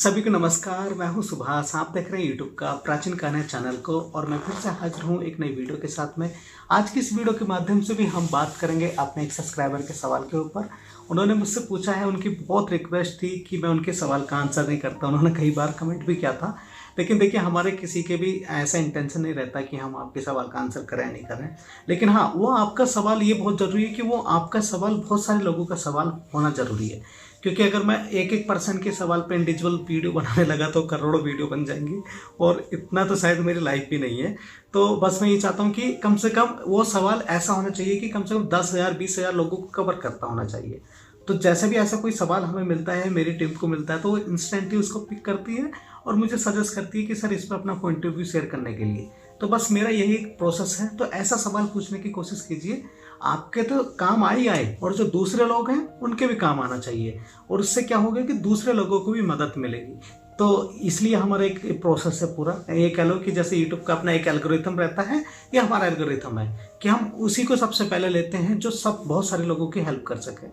सभी को नमस्कार। मैं हूं सुभाष। आप देख रहे हैं यूट्यूब का प्राचीन कहानियां चैनल को और मैं फिर से हाजिर हूं एक नई वीडियो के साथ में। आज की इस वीडियो के माध्यम से भी हम बात करेंगे अपने एक सब्सक्राइबर के सवाल के ऊपर। उन्होंने मुझसे पूछा है, उनकी बहुत रिक्वेस्ट थी कि मैं उनके सवाल का आंसर नहीं करता। उन्होंने कई बार कमेंट भी किया था, लेकिन देखिए हमारे किसी के भी ऐसा इंटेंशन नहीं रहता कि हम आपके सवाल का आंसर करें नहीं करें। लेकिन हाँ, वो आपका सवाल ये बहुत ज़रूरी है कि वो आपका सवाल बहुत सारे लोगों का सवाल होना ज़रूरी है। क्योंकि अगर मैं एक एक पर्सन के सवाल पे इंडिविजुअल वीडियो बनाने लगा तो करोड़ों वीडियो बन जाएंगी और इतना तो शायद मेरी लाइफ भी नहीं है। तो बस मैं ये चाहता हूँ कि कम से कम वो सवाल ऐसा होना चाहिए कि कम से कम 10,000 20,000 लोगों को कवर करता होना चाहिए। तो जैसे भी ऐसा कोई सवाल हमें मिलता है, मेरी टीम को मिलता है, तो वो इंस्टेंटली उसको पिक करती है और मुझे सजेस्ट करती है कि सर इस पर अपना पॉइंट ऑफ व्यू शेयर करने के लिए। तो बस मेरा यही एक प्रोसेस है। तो ऐसा सवाल पूछने की कोशिश कीजिए, आपके तो काम आ ही आए और जो दूसरे लोग हैं उनके भी काम आना चाहिए और उससे क्या होगा कि दूसरे लोगों को भी मदद मिलेगी। तो इसलिए हमारा एक प्रोसेस है पूरा। ये कह लो कि जैसे यूट्यूब का अपना एक एल्गोरिथम रहता है, ये हमारा एल्गोरिथम है कि हम उसी को सबसे पहले लेते हैं जो सब बहुत सारे लोगों की हेल्प कर सके,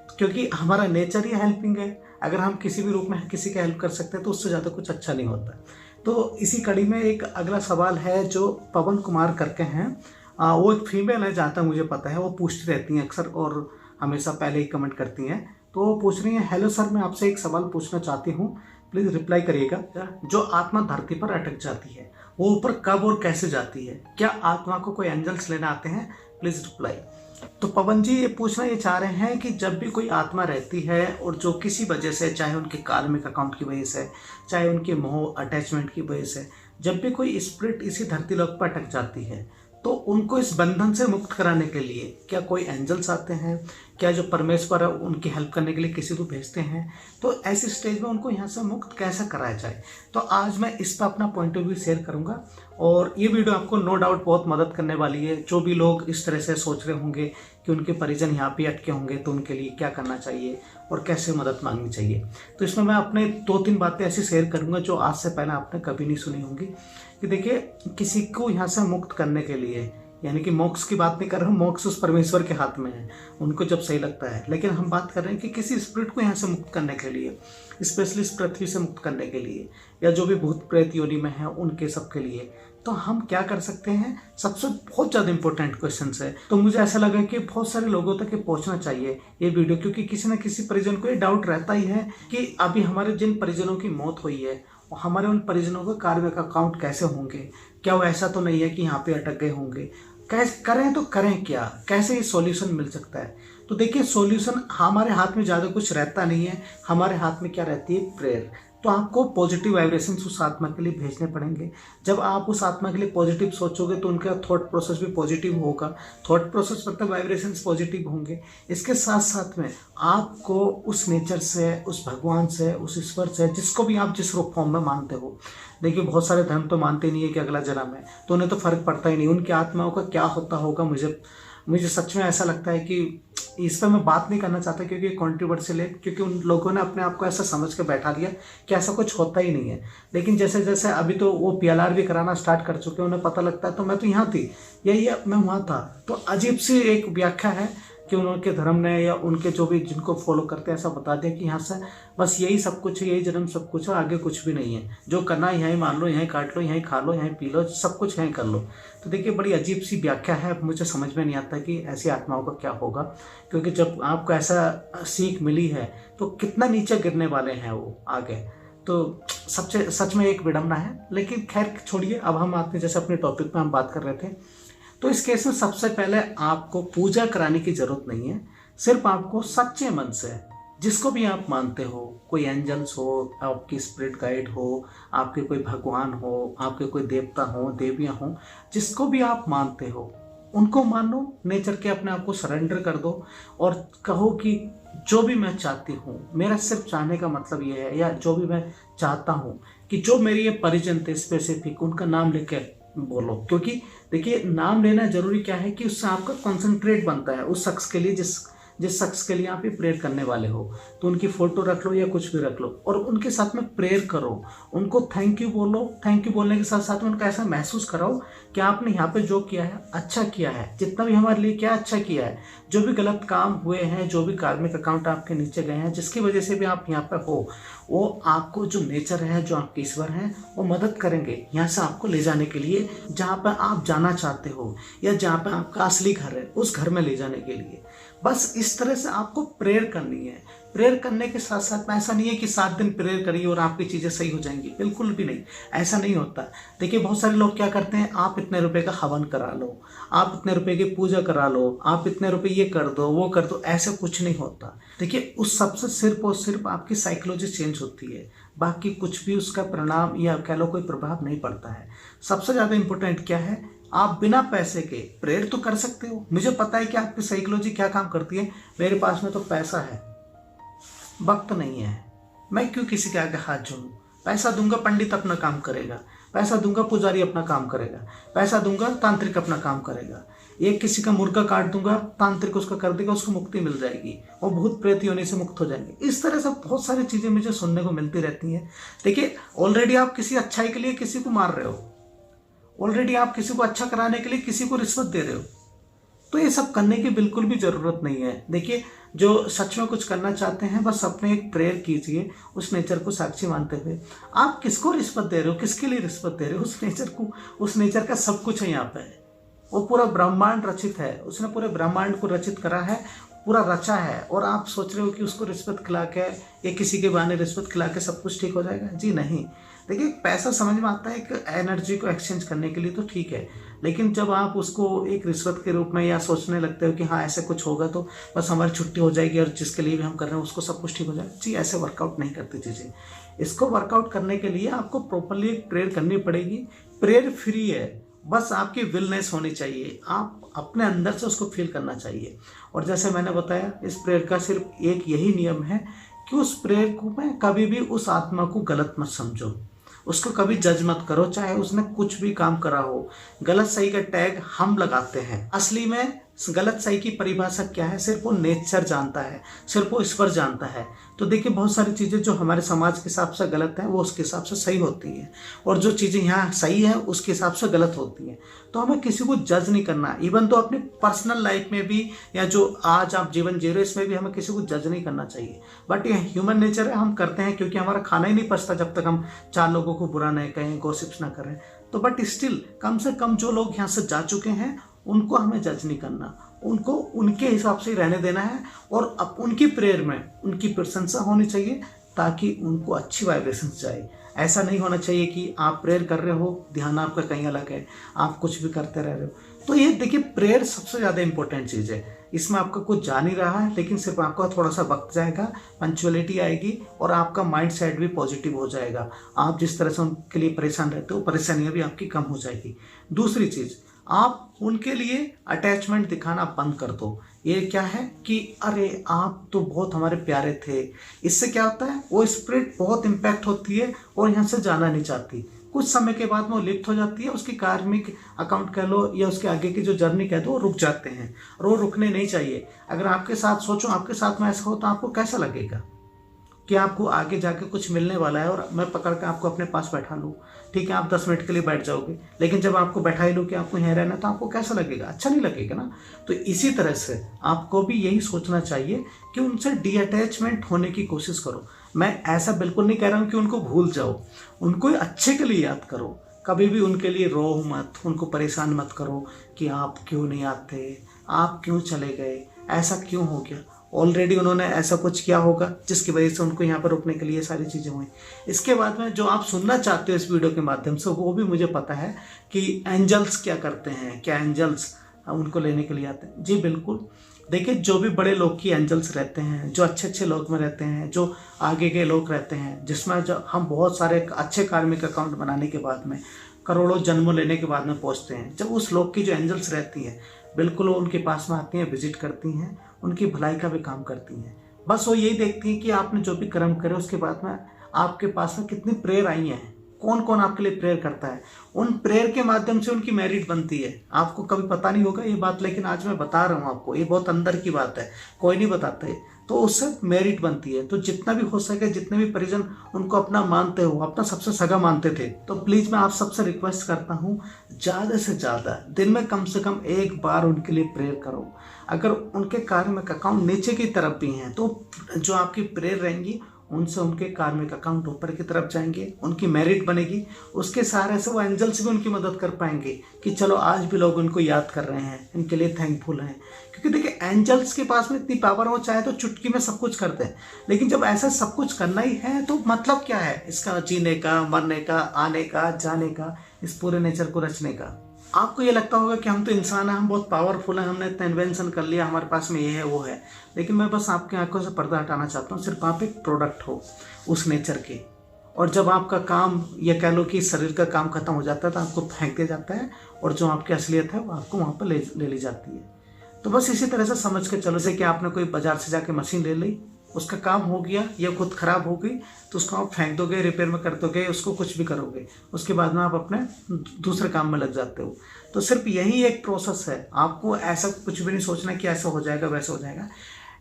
क्योंकि हमारा नेचर ही हेल्पिंग है। अगर हम किसी भी रूप में किसी का हेल्प कर सकते हैं तो उससे ज़्यादा कुछ अच्छा नहीं होता। तो इसी कड़ी में एक अगला सवाल है जो पवन कुमार करके हैं। वो एक फीमेल है जहाँ तक मुझे पता है। वो पूछती रहती हैं अक्सर और हमेशा पहले ही कमेंट करती हैं। तो वो पूछ रही हैं, हेलो सर, मैं आपसे एक सवाल पूछना चाहती हूँ, प्लीज़ रिप्लाई करिएगा। जो आत्मा धरती पर अटक जाती है वो ऊपर कब और कैसे जाती है? क्या आत्मा को कोई एंजल्स लेने आते हैं? Please reply. तो पवन जी ये पूछना ये चाह रहे हैं कि जब भी कोई आत्मा रहती है और जो किसी वजह से, चाहे उनके कार्मिक अकाउंट की वजह से, चाहे उनके मोह अटैचमेंट की वजह से, जब भी कोई स्पिरिट इसी धरती लोक पर अटक जाती है तो उनको इस बंधन से मुक्त कराने के लिए क्या कोई एंजल्स आते हैं? क्या जो परमेश्वर है उनकी हेल्प करने के लिए किसी को भेजते हैं? तो ऐसी स्टेज में उनको यहाँ से मुक्त कैसे कराया जाए, तो आज मैं इस पर अपना पॉइंट ऑफ व्यू शेयर करूँगा। और ये वीडियो आपको नो डाउट बहुत मदद करने वाली है। जो भी लोग इस तरह से सोच रहे होंगे कि उनके परिजन यहाँ पे अटके होंगे तो उनके लिए क्या करना चाहिए और कैसे मदद मांगनी चाहिए, तो इसमें मैं अपने 2-3 बातें ऐसी शेयर करूँगा जो आज से पहले आपने कभी नहीं सुनी होंगी। कि देखिए, किसी को यहाँ से मुक्त करने के लिए, यानी कि मोक्ष की बात नहीं कर रहा हूँ, मोक्ष उस परमेश्वर के हाथ में है, उनको जब सही लगता है। लेकिन हम बात कर रहे हैं कि किसी स्पिरिट को यहाँ से मुक्त करने के लिए, स्पेशली इस पृथ्वी से मुक्त करने के लिए, या जो भी भूत प्रेत योनि में है उनके सब के लिए, तो हम क्या कर सकते हैं? सबसे बहुत ज़्यादा इंपॉर्टेंट क्वेश्चन है। तो मुझे ऐसा लगा कि बहुत सारे लोगों तक ये पहुंचना चाहिए ये वीडियो, क्योंकि किसी न किसी परिजन को ये डाउट रहता ही है कि अभी हमारे जिन परिजनों की मौत हुई है हमारे उन परिजनों के कार्मिक अकाउंट कैसे होंगे? क्या वो ऐसा तो नहीं है कि यहाँ पे अटक गए होंगे? कैसे करें तो करें क्या? कैसे ये सॉल्यूशन मिल सकता है? तो देखिए, सॉल्यूशन हमारे हाथ में ज़्यादा कुछ रहता नहीं है। हमारे हाथ में क्या रहती है? प्रेयर। तो आपको पॉजिटिव वाइब्रेशंस उस आत्मा के लिए भेजने पड़ेंगे। जब आप उस आत्मा के लिए पॉजिटिव सोचोगे तो उनका थॉट प्रोसेस भी पॉजिटिव होगा। थॉट प्रोसेस मतलब वाइब्रेशंस पॉजिटिव होंगे। इसके साथ साथ में आपको उस नेचर से, उस भगवान से, उस ईश्वर से, जिसको भी आप जिस रूप फॉर्म में मानते हो, देखिए बहुत सारे धर्म तो मानते नहीं है कि अगला जन्म है, तो उन्हें तो फर्क पड़ता ही नहीं उनकी आत्माओं का क्या होता होगा। मुझे सच में ऐसा लगता है कि इस पर मैं बात नहीं करना चाहता, क्योंकि कंट्रोवर्शियल है, क्योंकि उन लोगों ने अपने आप को ऐसा समझ के बैठा दिया कि ऐसा कुछ होता ही नहीं है। लेकिन जैसे जैसे अभी तो वो PLR भी कराना स्टार्ट कर चुके हैं, उन्हें पता लगता है तो मैं तो यहाँ थी, यही मैं वहाँ था। तो अजीब सी एक व्याख्या है कि उनके धर्म ने या उनके जो भी जिनको फॉलो करते हैं ऐसा बता दिया कि यहाँ से बस यही सब कुछ है, यही जन्म सब कुछ है, आगे कुछ भी नहीं है। जो करना है यहीं मान लो, यहीं काट लो, यहीं खा लो, यहीं पी लो, सब कुछ यहीं कर लो। तो देखिए, बड़ी अजीब सी व्याख्या है। मुझे समझ में नहीं आता कि ऐसी आत्माओं का क्या होगा, क्योंकि जब आपको ऐसा सीख मिली है तो कितना नीचे गिरने वाले हैं वो आगे। तो सबसे सच में एक विडम्बना है। लेकिन खैर छोड़िए, अब हम आते हैं जैसे अपने टॉपिक पे हम बात कर रहे थे। तो इस केस में सबसे पहले आपको पूजा कराने की जरूरत नहीं है। सिर्फ आपको सच्चे मन से, जिसको भी आप मानते हो, कोई एंजल्स हो, आपकी स्पिरिट गाइड हो, आपके कोई भगवान हो, आपके कोई देवता हो, देवियां हो, जिसको भी आप मानते हो उनको मानो, नेचर के अपने आप को सरेंडर कर दो और कहो कि जो भी मैं चाहती हूँ, मेरा सिर्फ चाहने का मतलब ये है, या जो भी मैं चाहता हूँ कि जो मेरे ये परिजन थे स्पेसिफिक, उनका नाम लेके बोलो। क्योंकि देखिए, नाम लेना जरूरी क्या है कि उससे आपका कॉन्सेंट्रेट बनता है उस शख्स के लिए जिस शख्स के लिए आप ये प्रेयर करने वाले हो, तो उनकी फ़ोटो रख लो या कुछ भी रख लो और उनके साथ में प्रेयर करो, उनको थैंक यू बोलो। थैंक यू बोलने के साथ साथ में उनका ऐसा महसूस कराओ कि आपने यहाँ पे जो किया है अच्छा किया है, जितना भी हमारे लिए क्या अच्छा किया है, जो भी गलत काम हुए हैं, जो भी कार्मिक अकाउंट आपके नीचे गए हैं, जिसकी वजह से भी आप यहाँ पे हो, वो आपको जो नेचर है, जो आपके ईश्वर हैं, वो मदद करेंगे यहाँ से आपको ले जाने के लिए, जहाँ पर आप जाना चाहते हो या जहाँ पर आपका असली घर है उस घर में ले जाने के लिए। बस इस तरह से आपको प्रेयर करनी है। प्रेयर करने के साथ साथ में ऐसा नहीं है कि 7 दिन प्रेयर करिए और आपकी चीज़ें सही हो जाएंगी, बिल्कुल भी नहीं, ऐसा नहीं होता। देखिए बहुत सारे लोग क्या करते हैं, आप इतने रुपए का हवन करा लो, आप इतने रुपए की पूजा करा लो, आप इतने रुपए ये कर दो वो कर दो, ऐसा कुछ नहीं होता। देखिए उस सबसे सिर्फ और सिर्फ आपकी साइकोलॉजी चेंज होती है, बाकी कुछ भी उसका परिणाम या कह लो कोई प्रभाव नहीं पड़ता है। सबसे ज़्यादा इंपॉर्टेंट क्या है, आप बिना पैसे के प्रेयर तो कर सकते हो। मुझे पता है कि आपकी साइकोलॉजी क्या काम करती है, मेरे पास में तो पैसा है, वक्त नहीं है, मैं क्यों किसी के आगे हाथ जोड़ूं। पैसा दूंगा पंडित अपना काम करेगा, पैसा दूंगा पुजारी अपना काम करेगा, पैसा दूंगा तांत्रिक अपना काम करेगा, एक किसी का मुर्गा काट दूंगा तांत्रिक उसका कर देगा, उसको मुक्ति मिल जाएगी, वो भूत प्रेत योनि से मुक्त हो जाएंगे। इस तरह से बहुत सारी चीज़ें मुझे सुनने को मिलती रहती हैं। देखिए ऑलरेडी आप किसी अच्छाई के लिए किसी को मार रहे हो, ऑलरेडी आप किसी को अच्छा कराने के लिए किसी को रिश्वत दे रहे हो, तो ये सब करने की बिल्कुल भी ज़रूरत नहीं है। देखिए जो सच में कुछ करना चाहते हैं बस अपने एक प्रेयर कीजिए, उस नेचर को साक्षी मानते हुए। आप किसको रिश्वत दे रहे हो, किसके लिए रिश्वत दे रहे हो, उस नेचर को, उस नेचर का सब कुछ है यहाँ पे, वो पूरा ब्रह्मांड रचित है, उसने पूरे ब्रह्मांड को रचित करा है, पूरा रचा है, और आप सोच रहे हो कि उसको रिश्वत खिला के या किसी के बहाने रिश्वत खिला के सब कुछ ठीक हो जाएगा। जी नहीं। देखिए पैसा समझ में आता है एक एनर्जी को एक्सचेंज करने के लिए तो ठीक है, लेकिन जब आप उसको एक रिश्वत के रूप में या सोचने लगते हो कि हाँ ऐसे कुछ होगा तो बस हमारी छुट्टी हो जाएगी और जिसके लिए भी हम कर रहे हैं उसको सब कुछ ठीक हो जाएगा, जी ऐसे वर्कआउट नहीं करती चीज़ें। इसको वर्कआउट करने के लिए आपको प्रॉपरली एक प्रेयर करनी पड़ेगी। प्रेयर फ्री है, बस आपकी विलनेस होनी चाहिए, आप अपने अंदर से उसको फील करना चाहिए। और जैसे मैंने बताया इस प्रेयर का सिर्फ एक यही नियम है कि उस प्रेयर को में कभी भी उस आत्मा को गलत मत समझो, उसको कभी जज मत करो, चाहे उसने कुछ भी काम करा हो। गलत सही का टैग हम लगाते हैं, असली में गलत सही की परिभाषा क्या है सिर्फ वो नेचर जानता है, सिर्फ वो ईश्वर जानता है। तो देखिए बहुत सारी चीज़ें जो हमारे समाज के हिसाब से गलत हैं वो उसके हिसाब से सही होती है, और जो चीज़ें यहाँ सही हैं उसके हिसाब से गलत होती हैं। तो हमें किसी को जज नहीं करना, इवन तो अपनी पर्सनल लाइफ में भी या जो आज आप जीवन जी रहे हो इसमें भी हमें किसी को जज नहीं करना चाहिए। बट ये ह्यूमन नेचर है, हम करते हैं क्योंकि हमारा खाना ही नहीं पचता जब तक हम 4 लोगों को बुरा नहीं कहें, गॉसिप्स ना करें। तो बट स्टिल कम से कम जो लोग यहाँ से जा चुके हैं उनको हमें जज नहीं करना, उनको उनके हिसाब से रहने देना है, और अब उनकी प्रेयर में उनकी प्रशंसा होनी चाहिए ताकि उनको अच्छी वाइब्रेशन जाए। ऐसा नहीं होना चाहिए कि आप प्रेयर कर रहे हो ध्यान आपका कहीं अलग है, आप कुछ भी करते रह रहे हो। तो ये देखिए प्रेयर सबसे ज़्यादा इंपॉर्टेंट चीज़ है, इसमें आपका कुछ जा नहीं रहा है, लेकिन सिर्फ आपका थोड़ा सा वक्त जाएगा, पंचुअलिटी आएगी और आपका माइंड सेट भी पॉजिटिव हो जाएगा। आप जिस तरह से उनके लिए परेशान रहते हो परेशानियाँ भी आपकी कम हो जाएगी। दूसरी चीज़, आप उनके लिए अटैचमेंट दिखाना बंद कर दो। ये क्या है कि अरे आप तो बहुत हमारे प्यारे थे, इससे क्या होता है वो स्पिरिट बहुत इम्पैक्ट होती है और यहाँ से जाना नहीं चाहती। कुछ समय के बाद में वो लिफ्ट हो जाती है, उसकी कार्मिक अकाउंट कह लो या उसके आगे की जो जर्नी कह दो वो रुक जाते हैं, और वो रुकने नहीं चाहिए। अगर आपके साथ सोचो आपके साथ में ऐसा हो तो आपको कैसा लगेगा कि आपको आगे जाके कुछ मिलने वाला है और मैं पकड़ के आपको अपने पास बैठा लूँ, ठीक है आप 10 मिनट के लिए बैठ जाओगे, लेकिन जब आपको बैठा ही लूँ कि आपको यहाँ रहना तो आपको कैसा लगेगा, अच्छा नहीं लगेगा ना। तो इसी तरह से आपको भी यही सोचना चाहिए कि उनसे डीअटैचमेंट होने की कोशिश करो। मैं ऐसा बिल्कुल नहीं कह रहा हूँ कि उनको भूल जाओ, उनको अच्छे के लिए याद करो, कभी भी उनके लिए रो मत, उनको परेशान मत करो कि आप क्यों नहीं आते, आप क्यों चले गए, ऐसा क्यों हो गया। ऑलरेडी उन्होंने ऐसा कुछ किया होगा जिसकी वजह से उनको यहाँ पर रुकने के लिए सारी चीज़ें हुई। इसके बाद में जो आप सुनना चाहते हो इस वीडियो के माध्यम से वो भी मुझे पता है कि एंजल्स क्या करते हैं, क्या एंजल्स उनको लेने के लिए आते हैं। जी बिल्कुल, देखिए जो भी बड़े लोग की एंजल्स रहते हैं, जो अच्छे अच्छे लोग में रहते हैं, जो आगे के लोग रहते हैं, जिसमें जो हम बहुत सारे अच्छे कार्मिक अकाउंट बनाने के बाद में करोड़ों जन्मों लेने के बाद में पहुँचते हैं, जब उस लोग की जो एंजल्स रहती है बिल्कुल वो उनके पास में आती हैं, विजिट करती हैं, उनकी भलाई का भी काम करती हैं। बस वो यही देखती हैं कि आपने जो भी कर्म करे उसके बाद में आपके पास में कितनी प्रेयर आई हैं, कौन कौन आपके लिए प्रेयर करता है, उन प्रेयर के माध्यम से उनकी मेरिट बनती है। आपको कभी पता नहीं होगा ये बात, लेकिन आज मैं बता रहा हूँ आपको, ये बहुत अंदर की बात है, कोई नहीं बताता है। तो उससे मेरिट बनती है। तो जितना भी हो सके, जितने भी परिजन उनको अपना मानते हो, अपना सबसे सगा मानते थे, तो प्लीज़ मैं आप सबसे रिक्वेस्ट करता हूँ, ज़्यादा से ज़्यादा दिन में कम से कम एक बार उनके लिए प्रेयर करो। अगर उनके कार्मिक अकाउंट नीचे की तरफ भी हैं तो जो आपकी प्रेयर रहेंगी उनसे उनके कार्मिक अकाउंट ऊपर की तरफ जाएंगे, उनकी मेरिट बनेगी। उसके सहारे से वो एंजल्स भी उनकी मदद कर पाएंगे कि चलो आज भी लोग उनको याद कर रहे हैं, इनके लिए थैंकफुल हैं। क्योंकि देखिए एंजल्स के पास में इतनी पावर हो, चाहे तो चुटकी में सब कुछ करते हैं, लेकिन जब ऐसा सब कुछ करना ही है तो मतलब क्या है इसका, जीने का, मरने का, आने का, जाने का, इस पूरे नेचर को रचने का। आपको ये लगता होगा कि हम तो इंसान हैं, हम बहुत पावरफुल हैं, हमने इतना इन्वेंशन कर लिया, हमारे पास में ये है वो है, लेकिन मैं बस आपकी आंखों से पर्दा हटाना चाहता हूँ। सिर्फ आप एक प्रोडक्ट हो उस नेचर के, और जब आपका काम, ये कह लो कि शरीर का काम खत्म हो जाता है तो आपको फेंक दिया जाता है, और जो आपकी असलियत है वो आपको वहाँ पर ले ली जाती है। तो बस इसी तरह से समझ के चलो, जैसे कि आपने कोई बाजार से जाके मशीन ले ली, उसका काम हो गया या खुद ख़राब हो गई तो उसको आप फेंक दोगे, रिपेयर में कर दोगे, उसको कुछ भी करोगे, उसके बाद में आप अपने दूसरे काम में लग जाते हो। तो सिर्फ यही एक प्रोसेस है, आपको ऐसा कुछ भी नहीं सोचना कि ऐसा हो जाएगा वैसा हो जाएगा।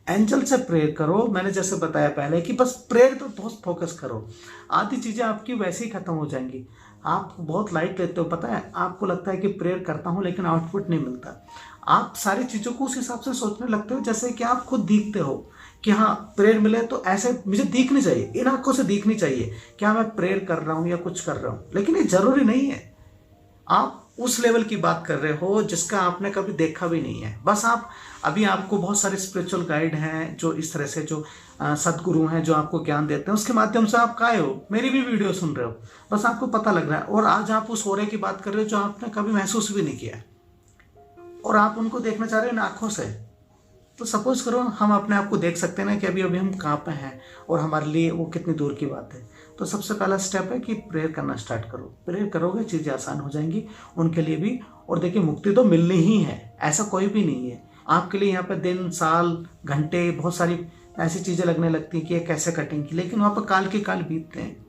एंजल से प्रेयर करो, मैंने जैसे बताया पहले कि बस प्रेयर पर बहुत फोकस करो, आधी चीज़ें आपकी वैसे ही ख़त्म हो जाएंगी। आप बहुत लाइट लेते हो, पता है, आपको लगता है कि प्रेयर करता हूँ लेकिन आउटपुट नहीं मिलता। आप सारी चीज़ों को उस हिसाब से सोचने लगते हो जैसे कि आप खुद दिखते हो कि हाँ प्रेयर मिले तो ऐसे मुझे दिखनी चाहिए, इन आंखों से दिखनी चाहिए क्या मैं प्रेयर कर रहा हूँ या कुछ कर रहा हूँ, लेकिन ये जरूरी नहीं है। आप उस लेवल की बात कर रहे हो जिसका आपने कभी देखा भी नहीं है। बस आप अभी, आपको बहुत सारे स्पिरिचुअल गाइड हैं जो इस तरह से, जो सदगुरु हैं जो आपको ज्ञान देते हैं, उसके माध्यम से आप काहे हो, मेरी भी वीडियो सुन रहे हो, बस आपको पता लग रहा है। और आज आप उस ओरे की बात कर रहे हो जो आपने कभी महसूस भी नहीं किया, और आप उनको देखना चाह रहे हो इन आँखों से। तो सपोज करो हम अपने आप को देख सकते हैं ना कि अभी अभी हम कहाँ पे हैं और हमारे लिए वो कितनी दूर की बात है। तो सबसे पहला स्टेप है कि प्रेयर करना स्टार्ट करो। प्रेयर करोगे चीज़ें आसान हो जाएंगी उनके लिए भी, और देखिए मुक्ति तो मिलनी ही है, ऐसा कोई भी नहीं है। आपके लिए यहाँ पे दिन, साल, घंटे, बहुत सारी ऐसी चीज़ें लगने लगती हैं कि ये कैसे कटेंगी, लेकिन वहाँ पर काल के काल बीतते हैं,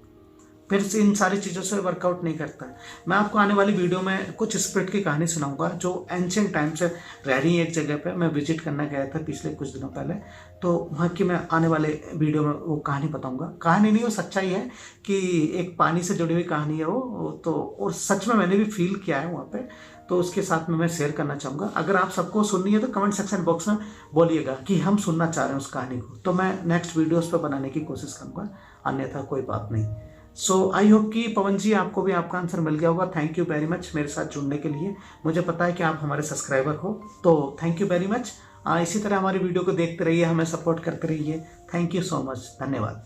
फिर से इन सारी चीज़ों से वर्कआउट नहीं करता है। मैं आपको आने वाली वीडियो में कुछ स्पिरिट की कहानी सुनाऊंगा जो एंशिएंट टाइम से रह रही है एक जगह पे। मैं विजिट करना गया था पिछले कुछ दिनों पहले, तो वहाँ की मैं आने वाले वीडियो में वो कहानी बताऊंगा। कहानी नहीं, वो सच्चाई है कि एक पानी से जुड़ी हुई कहानी है वो तो, और सच में मैंने भी फील किया है वहाँ पर, तो उसके साथ में मैं शेयर करना चाहूँगा। अगर आप सबको सुननी है तो कमेंट सेक्शन बॉक्स में बोलिएगा कि हम सुनना चाह रहे हैं उस कहानी को, तो मैं नेक्स्ट वीडियोज़ पर बनाने की कोशिश करूँगा, अन्यथा कोई बात नहीं। सो आई होप कि पवन जी आपको भी आपका आंसर मिल गया होगा। थैंक यू वेरी मच मेरे साथ जुड़ने के लिए। मुझे पता है कि आप हमारे सब्सक्राइबर हो, तो थैंक यू वेरी मच। इसी तरह हमारी वीडियो को देखते रहिए, हमें सपोर्ट करते रहिए। थैंक यू सो मच, धन्यवाद।